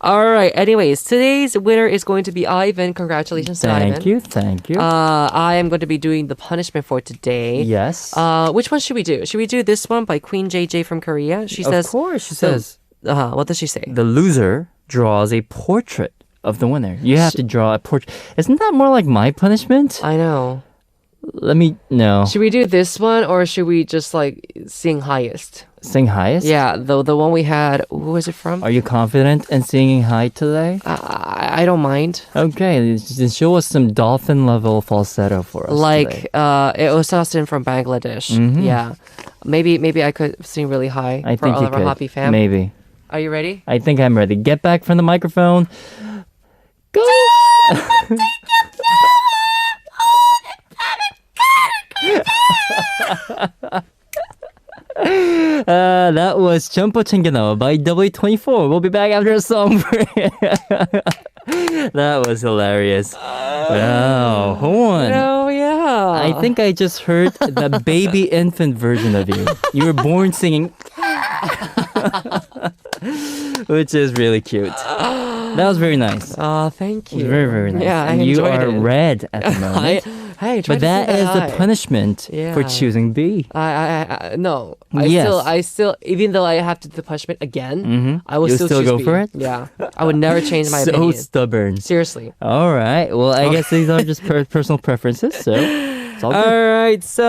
A: All right. Anyways, today's winner is going to be Ivan. Congratulations to Ivan.
B: Thank you.
A: I am going to be doing the punishment for today.
B: Yes.
A: Which one should we do? Should we do this one by Queen JJ from Korea? She says.
B: Of course, she says.
A: What does she say?
B: The loser draws a portrait of the winner. You have to draw a portrait. Isn't that more like my punishment?
A: I know.
B: No.
A: Should we do this one or should we just like sing highest?
B: Sing highest?
A: Yeah, the one we had. Who was it from?
B: Are you confident in singing high today?
A: I don't mind.
B: Okay, then show us some dolphin level falsetto for us.
A: Like
B: today.
A: it was Tasin from Bangladesh. Yeah, maybe I could sing really high
B: I
A: for
B: think
A: all
B: you
A: of our
B: could.
A: Hoppy fam.
B: Maybe.
A: Are you ready?
B: I think I'm ready. Get back from the microphone. Go. That was Jumpo Chengeno by W24. We'll be back after a song break. That was hilarious. Wow, Howon.
A: Oh yeah.
B: I think I just heard the baby infant version of you. You were born singing, which is really cute. That was very nice.
A: Thank you.
B: Very, very nice.
A: Yeah, I
B: and you
A: enjoyed
B: are
A: it.
B: red at the moment. But that is the punishment for choosing B.
A: No.
B: Yes.
A: I still, even though I have to do the punishment again, I will
B: You'll
A: still
B: still
A: choose
B: go
A: B.
B: for it?
A: Yeah. I would never change my
B: So
A: opinion.
B: stubborn.
A: Seriously.
B: All right. Well, I guess these are just personal preferences. So it's all good.
A: All right. So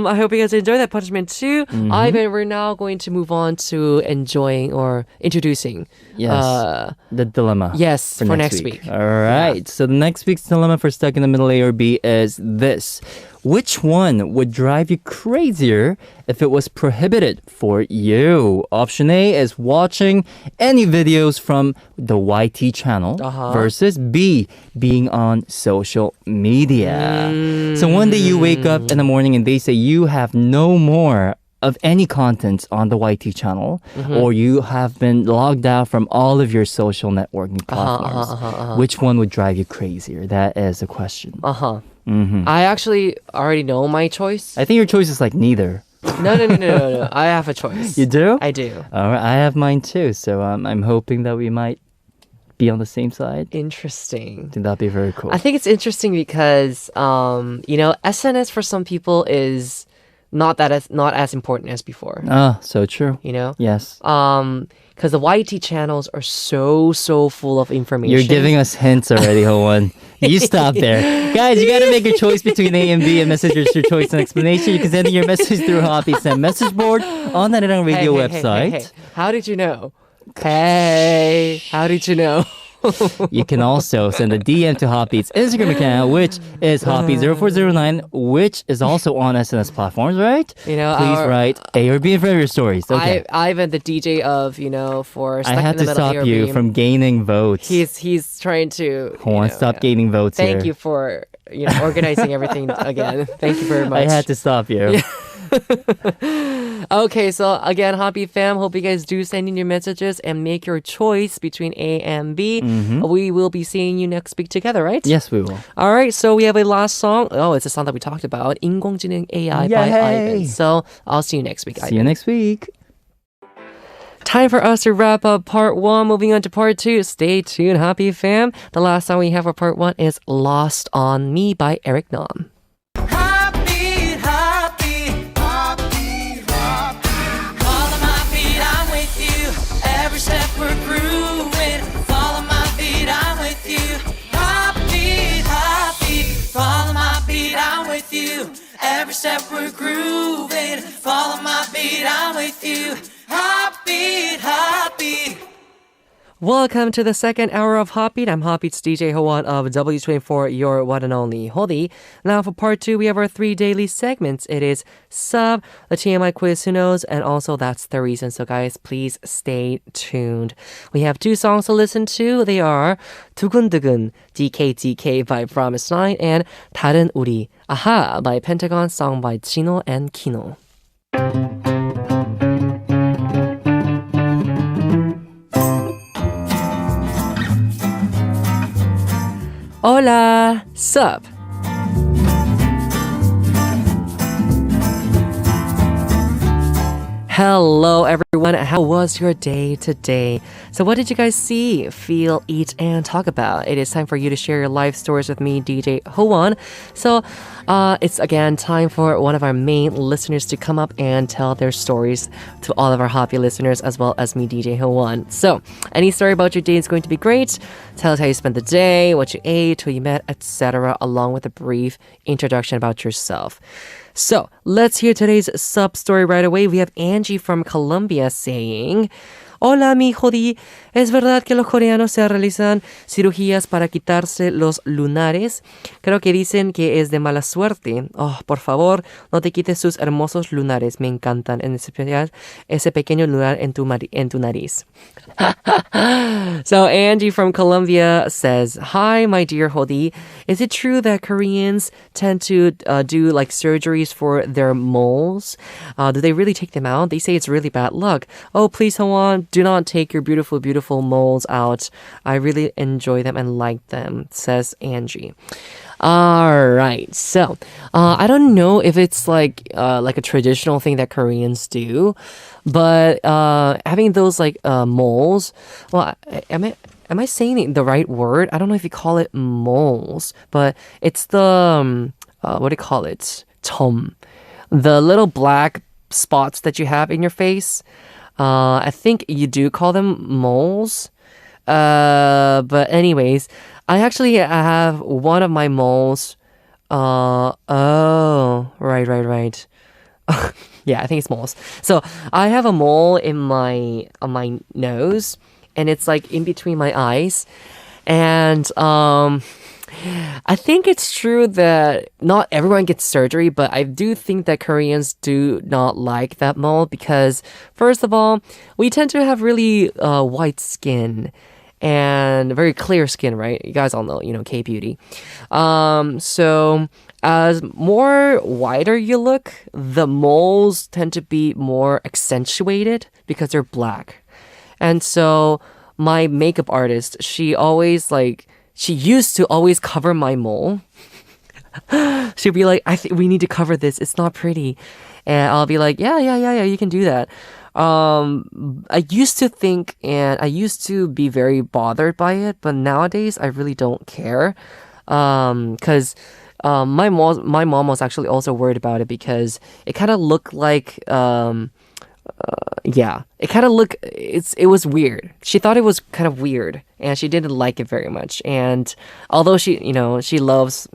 A: I hope you guys enjoy that punishment too. Ivan, we're now going to move on to enjoying or introducing.
B: Yes. The dilemma.
A: Yes, for next week.
B: All right. So the next week's dilemma for stuck in the middle A or B is this. Which one would drive you crazier if it was prohibited for you? Option A is watching any videos from the YT channel versus B, being on social media. So one day you wake up in the morning and they say you have no more of any content on the YT channel, or you have been logged out from all of your social networking platforms. Which one would drive you crazier? That is the question.
A: I actually already know my choice.
B: I think your choice is like neither.
A: No. I have a choice.
B: You do?
A: I do.
B: All right, I have mine too. So I'm hoping that we might be on the same side.
A: Interesting.
B: I think that'd be very cool.
A: I think it's interesting because, SNS for some people is not as important as before.
B: So true.
A: You know?
B: Yes.
A: Because the YT channels are so full of information.
B: You're giving us hints already, Howon. You stop there. Guys, you gotta make a choice between A and B and message your choice and explanation. You can send in your message through HOTBEAT message board on the Nirang Radio website.
A: Hey. How did you know? Hey, how did you know?
B: You can also send a DM to HOTBEAT's Instagram account, which is HOTBEAT0409, which is also on SNS platforms, right?
A: You know,
B: please write A or B in front of your stories. Okay.
A: Ivan, the DJ of, for Stuck
B: I have
A: in the
B: to
A: Middle
B: stop
A: A or
B: you
A: B,
B: from gaining votes.
A: He's trying to.
B: Howon, stop gaining votes here.
A: Thank you for organizing everything again. Thank you very much.
B: I had to stop you.
A: Okay, so again, Hoppy fam, hope you guys do send in your messages and make your choice between A and B. We will be seeing you next week together, right?
B: Yes, we will.
A: All right, so we have a last song. Oh, it's a song that we talked about, 인공지능 AI by Aivan. So I'll see you next week, Aivan.
B: See you next week.
A: Time for us to wrap up part 1. Moving on to part 2. Stay tuned, Hoppy fam. The last song we have for part 1 is Lost on Me by Eric Nam.
C: Every step we're grooving, follow my beat, I'm with you. Heartbeat, heartbeat.
A: Welcome to the second hour of HOTBEAT. I'm HOTBEAT's DJ Howon of W24, your one and only Hodi. Now for part 2, we have our 3 daily segments. It is Ssup, the TMI Quiz, Who Knows, and also That's the Reason. So guys, please stay tuned. We have 2 songs to listen to. They are 두근두근, DKDK by Promise 9, and 다른 우리, Aha by Pentagon, song by Chino and Kino. Hola, Ssup. Hello, everyone. How was your day today? So what did you guys see, feel, eat, and talk about? It is time for you to share your life stories with me, DJ Howon. So it's again time for one of our main listeners to come up and tell their stories to all of our HOTBEAT listeners, as well as me, DJ Howon. So any story about your day is going to be great. Tell us how you spent the day, what you ate, who you met, etc., along with a brief introduction about yourself. So let's hear today's Ssup story right away. We have Angie from Colombia saying, Hola, mi Hodi. ¿Es verdad que los coreanos se realizan cirugías para quitarse los lunares? Creo que dicen que es de mala suerte. Oh, por favor, no te quites sus hermosos lunares. Me encantan, en especial ese pequeño lunar en tu nariz. So Angie from Colombia says, Hi, my dear Hodi. Is it true that Koreans tend to do like surgeries for their moles? Do they really take them out? They say it's really bad luck. Oh, please, Howon, do not take your beautiful, beautiful moles out. I really enjoy them and like them, says Angie. All right. So, I don't know if it's like a traditional thing that Koreans do, but having those like moles. Well, am I saying the right word? I don't know if you call it moles, but it's the what do you call it? Tom, the little black spots that you have in your face. I think you do call them moles. But anyways, I actually have one of my moles. Right. Yeah, I think it's moles. So I have a mole on my nose, and it's like in between my eyes. And I think it's true that not everyone gets surgery, but I do think that Koreans do not like that mole because, first of all, we tend to have really white skin and very clear skin, right? You guys all know, K-beauty. So as more whiter you look, the moles tend to be more accentuated because they're black. And so my makeup artist, she used to always cover my mole. She'd be like, we need to cover this. It's not pretty. And I'll be like, yeah, you can do that. I used to think and I used to be very bothered by it, but nowadays I really don't care. Cause my mom was actually also worried about it because it kind of looked like, it was weird. She thought it was kind of weird and she didn't like it very much. And although she loves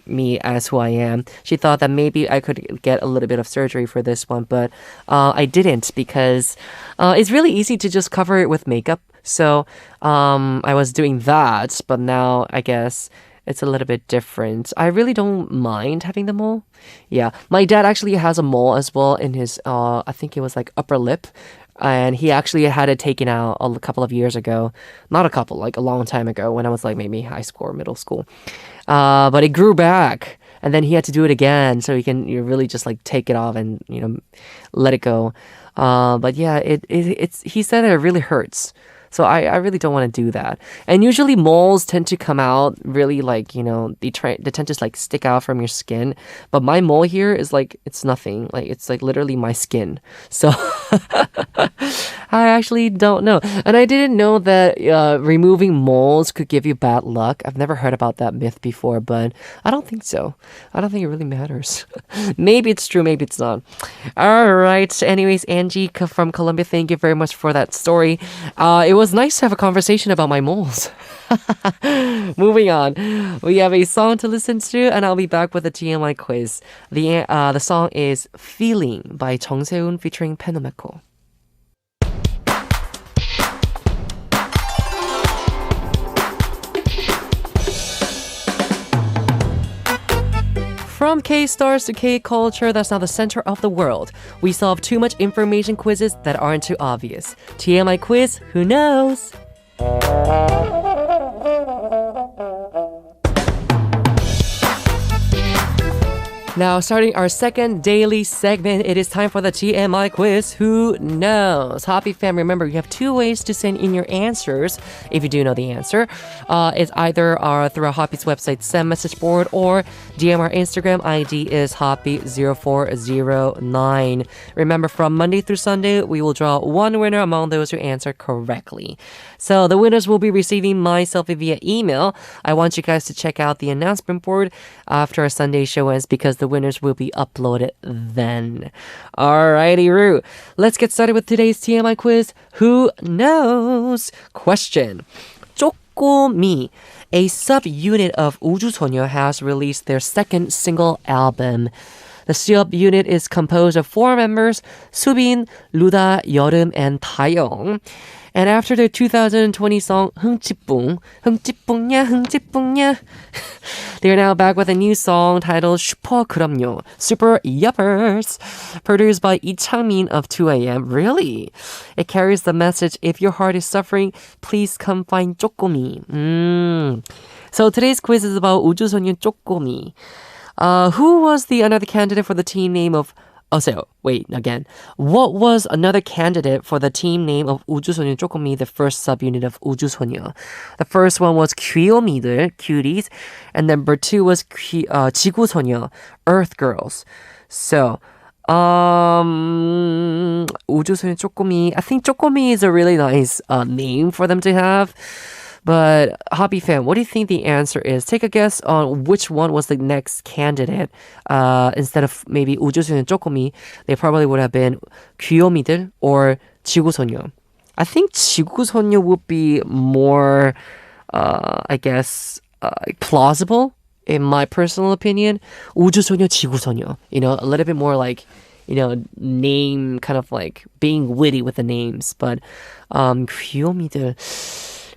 A: me as who I am, she thought that maybe I could get a little bit of surgery for this one, but I didn't because it's really easy to just cover it with makeup. So I was doing that, but now I guess it's a little bit different. I really don't mind having the mole. Yeah, my dad actually has a mole as well in his, I think it was like upper lip. And he actually had it taken out a couple of years ago. Not a couple, like a long time ago when I was like maybe high school or middle school. But it grew back. And then he had to do it again. So you really just like take it off and, let it go. But yeah, he said it really hurts. So I really don't want to do that. And usually moles tend to come out really like, they tend to like stick out from your skin. But my mole here is like, it's nothing. Like, it's like literally my skin. So I actually don't know. And I didn't know that removing moles could give you bad luck. I've never heard about that myth before, but I don't think so. I don't think it really matters. Maybe it's true, maybe it's not. All right. Anyways, Angie from Colombia, thank you very much for that story. It was nice to have a conversation about my moles. Moving on. We have a song to listen to, and I'll be back with a TMI quiz. The song is Feeling by 정세훈 featuring Penomeko. From K-stars to K-culture that's now the center of the world, we solve too much information quizzes that aren't too obvious. TMI quiz, who knows? Now, starting our second daily segment, it is time for the TMI quiz. Who knows? Hoppy fam, remember, you have two ways to send in your answers if you do know the answer. It's either through our Hoppy's website send message board or DM our Instagram ID is Hoppy0409. Remember, from Monday through Sunday, we will draw one winner among those who answer correctly. So the winners will be receiving my selfie via email. I want you guys to check out the announcement board after our Sunday show ends because the winners will be uploaded then. Alrighty, Roo. Let's get started with today's TMI quiz. Who knows? Question. Chocome, a sub-unit of 우주소녀, has released their second single album. The Ssup unit is composed of 4 members, Subin, Luda, 여름, and Taeyong. And after their 2020 song 흥찌뿡, 흥찌뿡냐, 흥찌뿡냐, they are now back with a new song titled 슈퍼 그럼요, Super Yuppers, produced by Lee Changmin of 2AM. Really? It carries the message, if your heart is suffering, please come find Chocome. So today's quiz is about 우주소녀 Chocome. Who was the another candidate for the team name of... What was another candidate for the team name of 우주소녀 Chocome, the first subunit of 우주소녀? The first one was 귀요미들, cuties, and number 2 was 지구소녀, Earth Girls. So, 우주소녀 Chocome, I think Chocome is a really nice name for them to have. But, Hobby fan, what do you think the answer is? Take a guess on which one was the next candidate. Instead of maybe 우주소녀 Chocome, they probably would have been 귀요미들 or 지구소녀. I think 지구소녀 would be more, plausible in my personal opinion. 우주소녀, 지구소녀. You know, a little bit more like, you know, name, kind of like being witty with the names. But 귀요미들...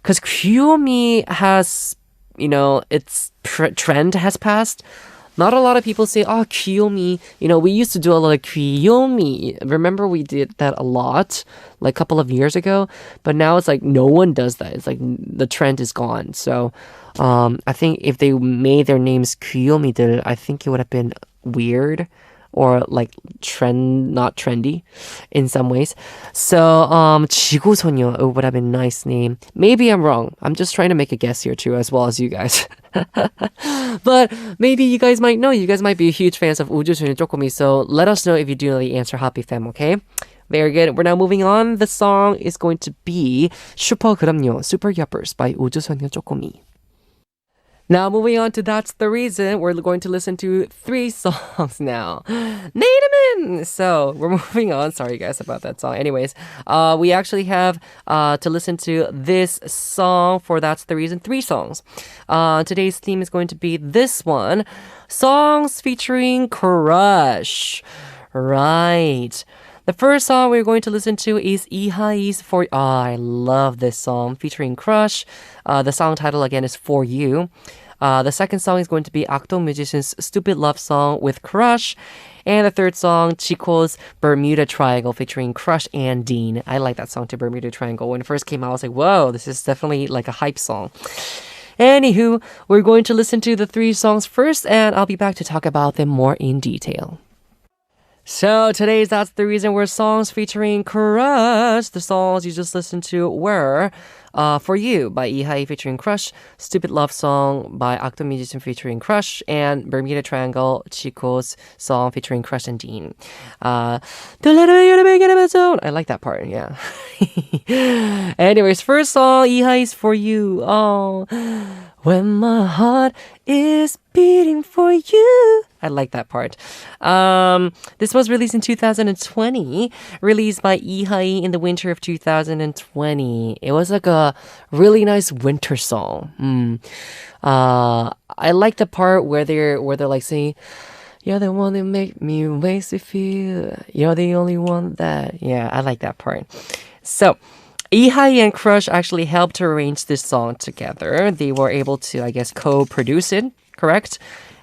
A: Because 귀요미 has, you know, its trend has passed. Not a lot of people say, oh, 귀요미. You know, we used to do a lot of 귀요미. Remember we did that a lot, like a couple of years ago. But now it's like no one does that. It's like the trend is gone. So I think if they made their names 귀요미들, I think it would have been weird. Or like not trendy in some ways. So 지구소녀 would have been a nice name. Maybe I'm wrong. I'm just trying to make a guess here too, as well as you guys. But maybe you guys might know. You guys might be huge fans of 우주소녀 Chocome. So let us know if you do know the answer, Happy Fam, okay? Very good. We're now moving on. The song is going to be 슈퍼 그럼요, Super Yuppers by 우주소녀 Chocome. Now, moving on to That's the Reason, we're going to listen to 3 songs now. Nademin! So, we're moving on. Sorry, guys, about that song. Anyways, we actually have to listen to this song for That's the Reason. 3 songs. Today's theme is going to be this one. Songs featuring crush. Right. The first song we're going to listen to is 이하이's For... I love this song featuring Crush. The song title again is For You. The second song is going to be Akdong Musician's Stupid Love Song with Crush. And the third song, Chico's Bermuda Triangle featuring Crush and Dean. I like that song too, Bermuda Triangle. When it first came out, I was like, whoa, this is definitely like a hype song. Anywho, we're going to listen to the 3 songs first, and I'll be back to talk about them more in detail. So today's That's the Reason were songs featuring Crush. The songs you just listened to were For You by 이하이 featuring Crush, Stupid Love Song by Akdong Musician featuring Crush, and Bermuda Triangle, Chico's song featuring Crush and Dean. I like that part, yeah. Anyways, first song, 이하이's For You. Oh, when my heart is beating for you. I like that part. This was released in 2020, released by 이하이 in the winter of 2020. It was like a really nice winter song. I like the part where they're like saying, "You're the one that make me waste to feel. You're the only one that." Yeah, I like that part. So, 이하이 and Crush actually helped to arrange this song together. They were able to, I guess, co-produce it, correct?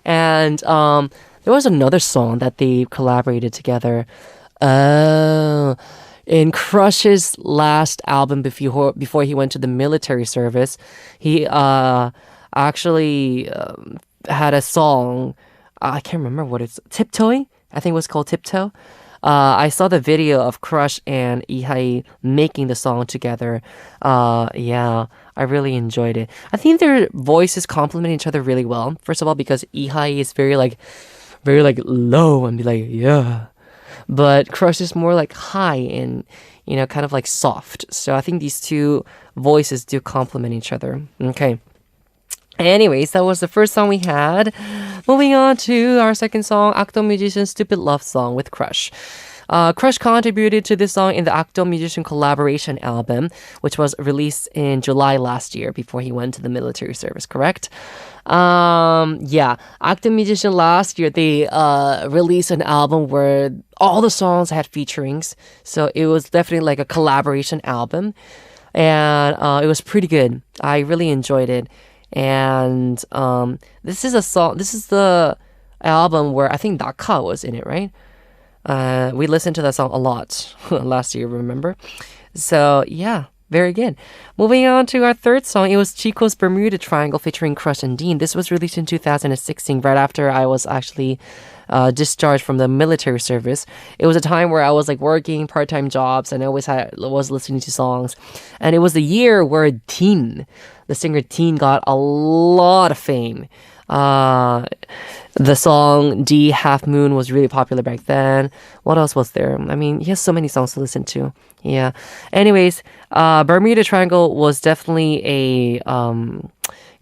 A: And there was another song that they collaborated together. In Crush's last album before he went to the military service, he actually had a song I can't remember what it's, Tiptoe? I think it was called Tiptoe. I saw the video of Crush and Ihai making the song together. Yeah, I really enjoyed it. I think their voices complement each other really well. First of all, because Ihai is very like low and be like, yeah. But Crush is more like high and, kind of like soft. So I think these two voices do complement each other. Okay. Anyways, that was the first song we had. Moving on to our second song, Akdong Musician Stupid Love Song with Crush. Crush contributed to this song in the Akdong Musician collaboration album, which was released in July last year before he went to the military service, correct? Yeah, Akdong Musician last year, they released an album where all the songs had featurings. So it was definitely like a collaboration album. And it was pretty good. I really enjoyed it. And this is the album where I think Naka was in it, right? We listened to that song a lot last year, remember? So yeah, very good. Moving on to our third song, it was Chico's Bermuda Triangle featuring Crush and Dean. This was released in 2016, right after I was actually discharged from the military service. It was a time where I was like working part-time jobs and I was listening to songs. And it was the year where Dean, the singer Dean, got a lot of fame. The song D Half Moon was really popular back then. What else was there? I mean, he has so many songs to listen to. Yeah. Anyways, Bermuda Triangle was definitely a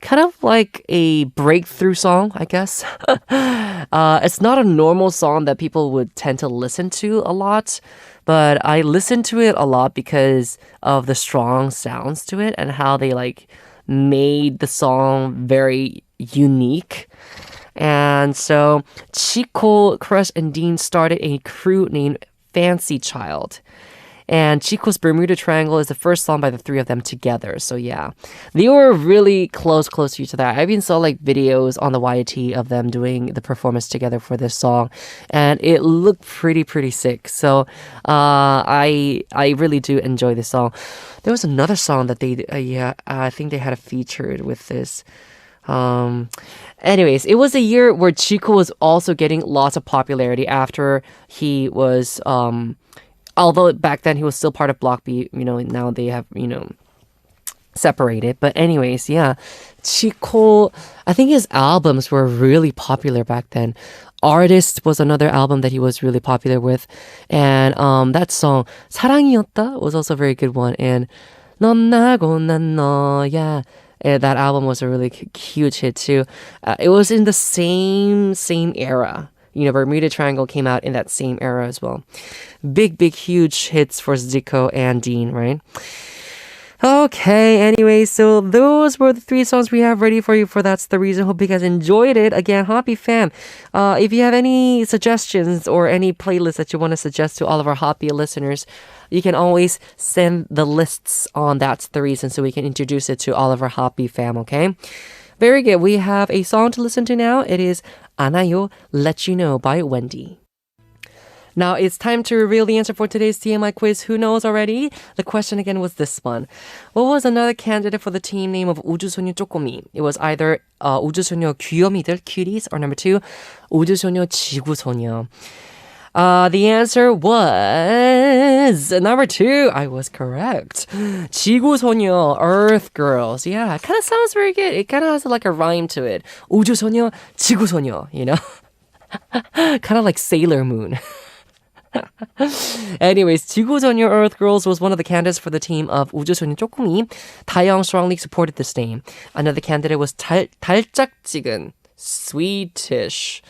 A: kind of like a breakthrough song, I guess. It's not a normal song that people would tend to listen to a lot, but I listened to it a lot because of the strong sounds to it and how they like made the song very unique. And so Chico, Crush, and Dean started a crew named Fancy Child. And Chico's Bermuda Triangle is the first song by the three of them together. So yeah, they were really close to each other. I even saw like videos on the YT of them doing the performance together for this song, and it looked pretty sick. So I really do enjoy this song. There was another song that they I think they had a featured with this. Anyways, it was a year where Chico was also getting lots of popularity after he was although back then he was still part of Block B, now they have, separated. But anyways, yeah, Chico, I think his albums were really popular back then. Artist was another album that he was really popular with. And that song, 사랑이었다, was also a very good one. And 넌 나고 난 너야. That album was a really huge hit too. It was in the same era. Bermuda Triangle came out in that same era as well. Big, huge hits for Zico and Dean, right? Okay, anyway, so those were the three songs we have ready for you for That's the Reason. Hope you guys enjoyed it. Again, Hoppy fam, if you have any suggestions or any playlists that you want to suggest to all of our Hoppy listeners, you can always send the lists on That's the Reason so we can introduce it to all of our Hoppy fam, okay? Very good. We have a song to listen to now. It is Anayo, Let You Know by Wendy. Now it's time to reveal the answer for today's TMI quiz. Who knows already? The question again was this one. What was another candidate for the team name of 우주소녀 쪼꼬미? It was either 우주소녀 귀요미들, cuties, or number 2, 우주소녀 지구소녀. The answer was number 2. I was correct. 지구소녀, Earth Girls. Yeah, it kind of sounds very good. It kind of has like a rhyme to it. 우주소녀, 지구소녀, kind of like Sailor Moon. Anyways, 지구소녀 Earth Girls was one of the candidates for the team of 우주소녀 쪼꼬미. Taeyong strongly supported this name. Another candidate was 달짝지근, Swedish.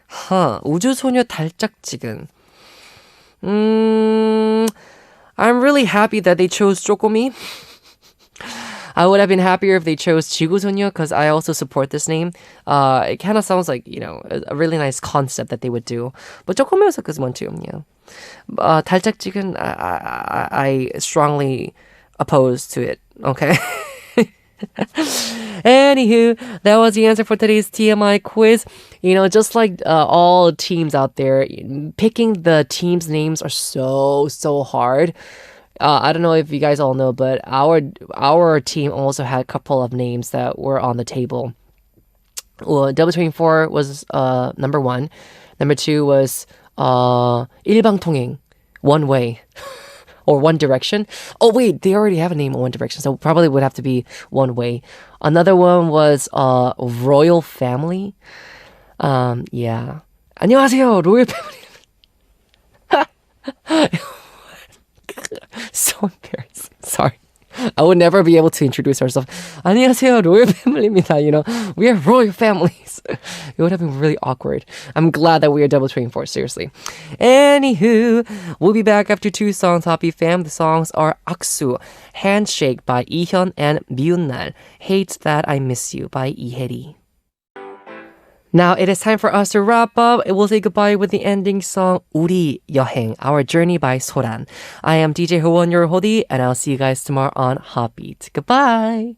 A: 우주소녀 달짝지근. I'm really happy that they chose 쪼꼬미. I would have been happier if they chose 지구소녀 because I also support this name. It kind of sounds like, a really nice concept that they would do. But 쪼꼬미 was a good one too, yeah. 달짝지근, I strongly oppose to it, okay? Anywho, that was the answer for today's TMI quiz. Just like all teams out there, picking the teams' names are so hard. I don't know if you guys all know, but our team also had a couple of names that were on the table. Well, W24 was number 1. Number 2 was 일방통행, one way. Or One Direction. Oh wait, they already have a name, One Direction, so probably would have to be One Way. Another one was Royal Family. Yeah. 안녕하세요, 로열 패밀리. So embarrassing. Sorry. I would never be able to introduce ourselves. 안녕하세요, 로열 패밀리입니다. You know, we are royal families. It would have been really awkward. I'm glad that we are W24, seriously. Anywho, we'll be back after 2 songs, Happy Fam. The songs are Aksu, Handshake by Ihyun and 미운날, Hate That I Miss You by 이혜리. Now it is time for us to wrap up. We'll say goodbye with the ending song 우리 여행, Our Journey by 소란. I am DJ Howon, your Hodi, and I'll see you guys tomorrow on HOTBEAT. Goodbye!